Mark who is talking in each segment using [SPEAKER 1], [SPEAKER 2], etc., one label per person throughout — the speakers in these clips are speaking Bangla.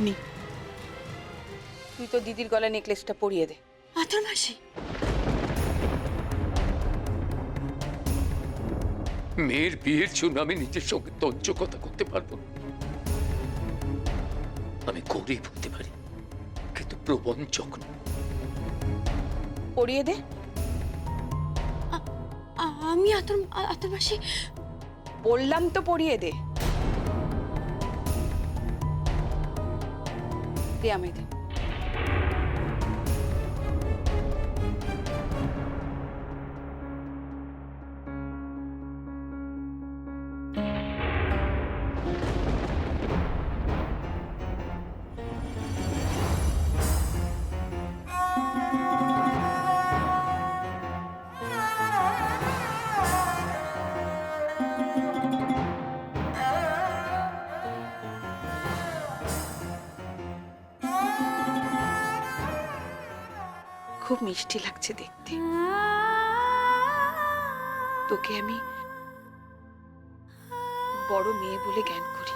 [SPEAKER 1] নি। তুই তো দিদির গলায় নেকলেসটা পরিয়ে দে।
[SPEAKER 2] আতর মাসি,
[SPEAKER 3] মেয়ের বিয়ের জন্য আমি নিজের সঙ্গে তঞ্চ কথা করতে পারবো না। আমি করেই বলতে পারি, কিন্তু প্রবঞ্চক না।
[SPEAKER 1] পরিয়ে দে।
[SPEAKER 2] আমি আতর মাসি,
[SPEAKER 1] বললাম তো পরিয়ে দে। দে আমায় দে। খুব মিষ্টি লাগছে দেখতে। তোকে আমি বড় মেয়ে বলে জ্ঞান করি।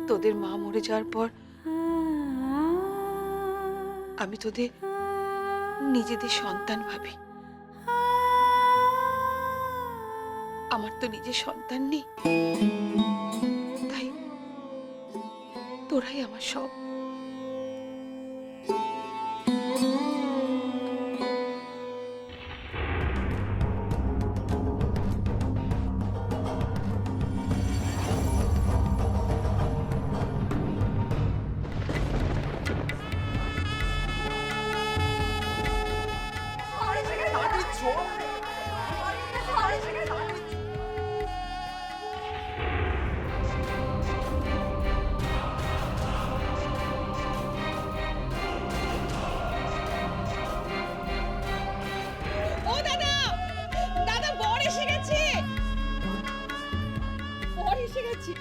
[SPEAKER 1] তোদের মা মরে যাওয়ার পর আমি তোদের নিজেদের সন্তান ভাবি। আমার তো নিজের সন্তান নেই, তাই তোরাই আমার সব।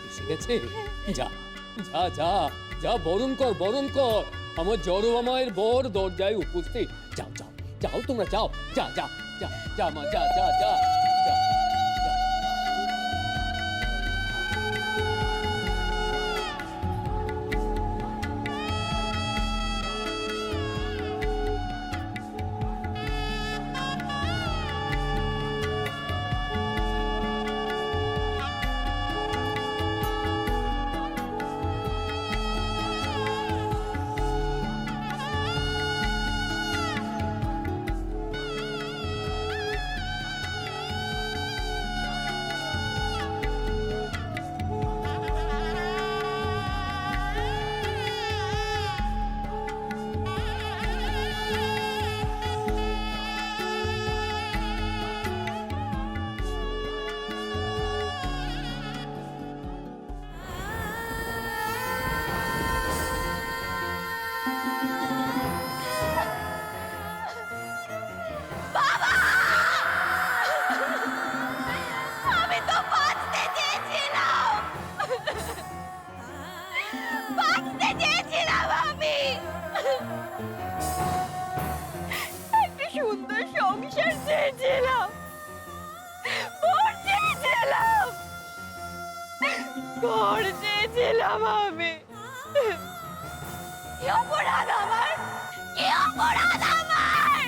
[SPEAKER 4] এসে গেছে? যা যা যা যা, বরণ কর বরণ কর। আমার জড়বা মায়ের বর দরজায় উপস্থিত। যাও যাও যাও, তোমরা যাও, যা যা যা যা মা, যা যা যা যা।
[SPEAKER 2] সুন্দর সংসার চেয়েছিলাম, ঘর চেয়েছিলাম, ঘর চেয়েছিলাম আমি। কি অপরাধ আমার, কি অপরাধ আমার!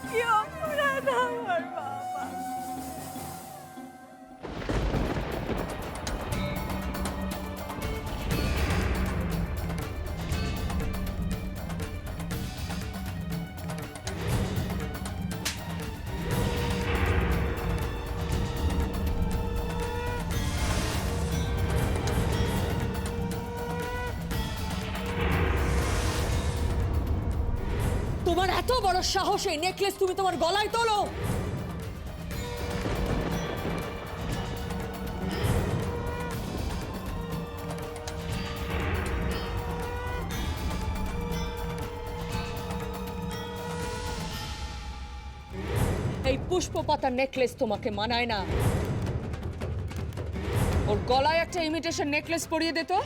[SPEAKER 2] কি অপরাধ আমার বাবা!
[SPEAKER 5] তোমার এত বড় সাহস, এই নেকলেস তুমি তোমার গলায় তোলো? এই পুষ্প পাতার নেকলেস তোমাকে মানায় না। ওর গলায় একটা ইমিটেশন নেকলেস পরিয়ে দে তো,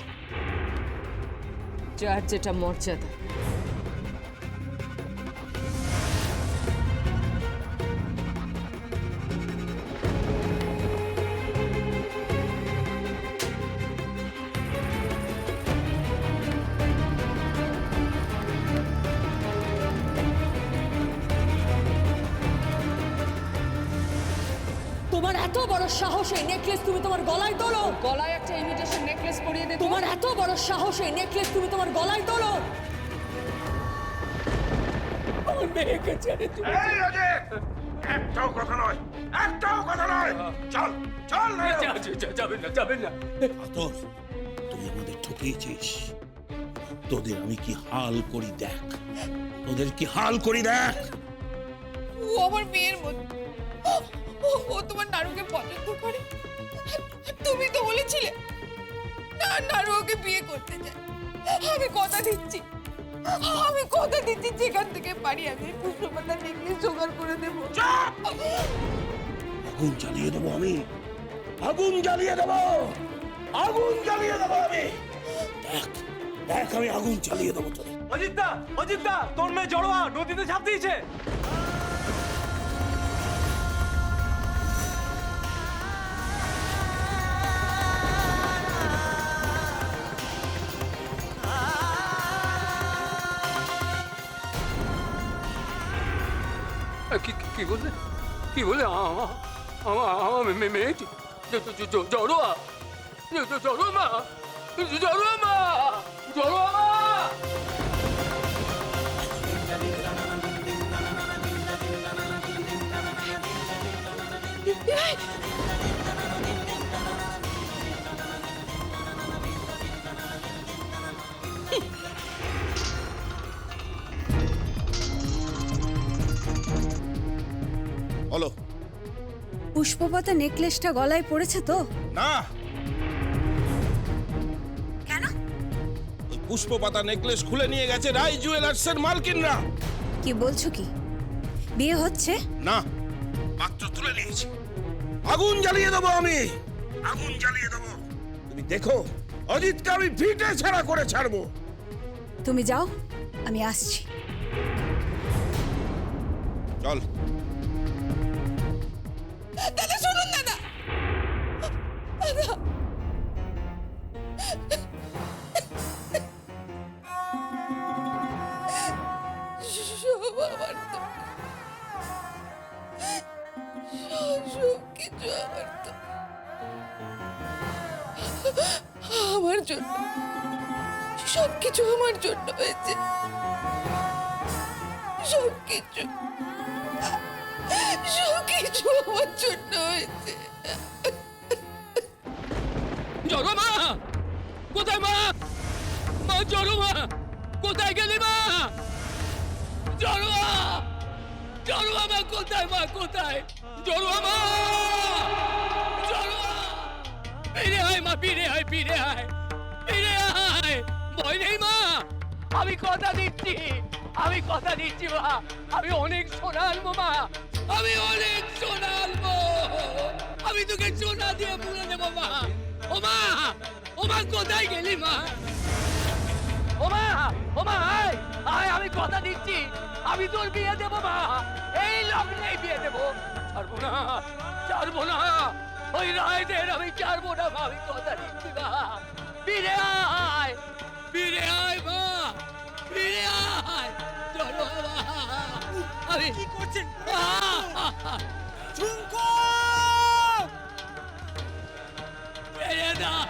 [SPEAKER 5] যার যেটা মর্যাদা। এত বড় সাহস এই নেকলেস তুমি তোমার গলায় তোলো?
[SPEAKER 1] গলায় একটা ইমিটেশন নেকলেস পরিয়ে দে তো।
[SPEAKER 5] তোমার এত বড় সাহস এই নেকলেস তুমি তোমার গলায় তোলো?
[SPEAKER 4] আমার মেয়েকে ছেড়ে তুমি
[SPEAKER 6] এই অজিত, একটাও কথা নয়, একটাও কথা নয়। চল চল না।
[SPEAKER 4] যাবেন না
[SPEAKER 7] আতর, তুই আমাদের ঠকিয়েছিস। তোদের আমি কি হাল করি দেখ, তোদের কি হাল করি দেখ।
[SPEAKER 2] ও আমার মেয়ের মতো, ও তোমার নারুকে পছন্দ করে। তুমি তো বলেছিলে না নারু ওকে বিয়ে করতে চায়। আমি কথা দিচ্ছি, যেখান থেকে পারি আমি পুষ্পপাতার নেকলেস জোগাড় করে দেবো।
[SPEAKER 7] আগুন জ্বালিয়ে দেবো আমি, আগুন জ্বালিয়ে দেবো, আগুন জ্বালিয়ে দেবো আমি। দেখ দেখ, আমি আগুন জ্বালিয়ে দেবো তোদের।
[SPEAKER 8] অজিতদা, তোর মেয়ে জড়োয়া নদীতে ঝাঁপ দিয়েছে।
[SPEAKER 3] কি বললে? কি বলে? আমার মেয়েটি জড়োয়া, জড়োয়া মা, জড়োয়া মা, জড়োয়া মা।
[SPEAKER 6] বলো।
[SPEAKER 9] পুষ্পপাতা নেকলেসটা গলায় পড়েছে তো?
[SPEAKER 6] না,
[SPEAKER 9] কেন?
[SPEAKER 6] ওই পুষ্পপাতা নেকলেস খুলে নিয়ে গেছে রাই জুয়েলার্সের মালকিনরা।
[SPEAKER 9] কি বলছো কি? বিয়ে হচ্ছে?
[SPEAKER 6] না, পাত্র তুলে নিয়েছি। আগুন জ্বালিয়ে দেবো আমি, আগুন জ্বালিয়ে দেবো। তুমি দেখো, অজিতকে আমি ভিটে ছাড়া করে ছাড়বো।
[SPEAKER 9] তুমি যাও, আমি আসছি।
[SPEAKER 6] চল।
[SPEAKER 2] দাদা শুনুন দাদা, সব আমার তো, সব কিছু আমার তো, আমার জন্য, সব কিছু আমার জন্য হয়েছে, সব কিছু আমার জন্য হয়েছে।
[SPEAKER 4] জড়ো মা, কোথায় মা? মা জড়ো মা, কোথায় গেলি মা? জড়োয়া, জড়োয়া মা কোথায়? মা কোথায়? জড়োয়া মা, জড়োয়া, ফিরে আয় মা, ফিরে আয়, ফিরে আয়, ফিরে আয়। ভয় নেই মা, আমি কথা দিচ্ছি, আমি কথা দিচ্ছি মা, আমি অনেক সোনা আনবো মা, আমি অনেক সোনা আনবো, আমি তোকে সোনা দিয়ে পুরে দেবো মা। ও মা, ও মা কোথায় গেলি মা? ও মা, ও মা আয়, আয়, আমি কথা দিচ্ছি, আমি তোর বিয়ে দেবো মা, এই লগ্নেই বিয়ে দেবো। ছাড়বো না, ছাড়বো না, ওই রায়দের আমি ছাড়বো না মা, আমি কথা দিচ্ছি মা। ফিরে আয়, ফিরে আয় মা, ফিরে আয়। চলো মা, আমি কি করছেন? ঝুমকো, ছেড়ে দাও।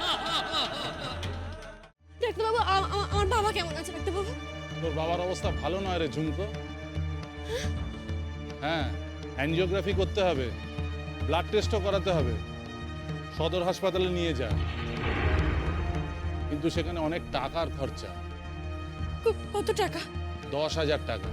[SPEAKER 2] ডাক্তারবাবু, আমার বাবা কেমন আছে ডাক্তারবাবু?
[SPEAKER 10] তোর বাবার অবস্থা ভালো নয় রে ঝুমকো। হ্যাঁ, অ্যানজিওগ্রাফি করতে হবে, ব্লাড টেস্টও করাতে হবে, সদর হাসপাতালে নিয়ে যা। কিন্তু সেখানে অনেক টাকার খরচা।
[SPEAKER 2] কত টাকা?
[SPEAKER 10] 10,000 টাকা।